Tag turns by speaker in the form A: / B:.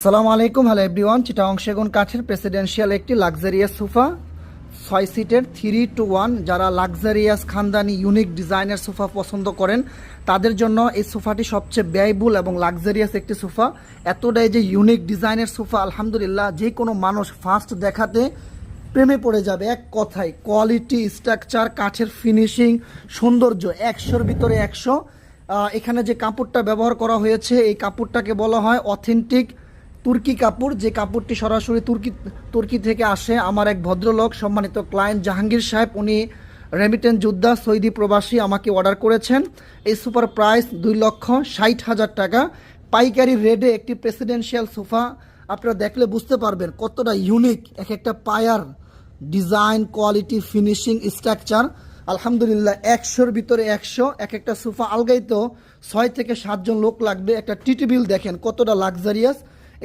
A: আসসালামু আলাইকুম, hello everyone. Chittagong সেগুন কাঠের প্রেসিডেন্সিয়াল একটি লাক্সারিয়াস সোফা, 6 সিটের 3-to-1। যারা লাক্সারিয়াস খানদানি ইউনিক ডিজাইনের সোফা পছন্দ করেন তাদের জন্য এই সোফাটি সবচেয়ে ব্যয়বহুল এবং লাক্সারিয়াস একটি সোফা। এতটাই যে ইউনিক ডিজাইনের সোফা, আলহামদুলিল্লাহ যে কোনো মানুষ ফার্স্ট দেখাতে প্রেমে পড়ে যাবে। এক কথায় কোয়ালিটি, স্ট্রাকচার, কাঠের ফিনিশিং, সৌন্দর্য 100-র ভিতরে 100। এখানে যে কাপড়টা ব্যবহার করা হয়েছে এই কাপড়টাকে বলা হয় অথেন্টিক তুর্কি কাপড়, যে কাপড়টি সরাসরি তুর্কি থেকে আসে। আমার এক ভদ্রলোক, সম্মানিত ক্লায়েন্ট জাহাঙ্গীর সাহেব, উনি রেমিটেন্স যোদ্ধা, সৌদি প্রবাসী, আমাকে অর্ডার করেছেন। এই সুপার প্রাইস 2,60,000 টাকা। পাইকারি রেডে একটি প্রেসিডেন্সিয়াল সোফা আপনারা দেখলে বুঝতে পারবেন কতটা ইউনিক। এক একটা পায়ার ডিজাইন, কোয়ালিটি, ফিনিশিং, স্ট্রাকচার, আলহামদুলিল্লাহ 100-র ভিতরে 100। এক একটা সোফা আলগাই তো 6 থেকে 7 জন লোক লাগবে। একটা টি টেবিল দেখেন কতটা লাক্সারিয়াস।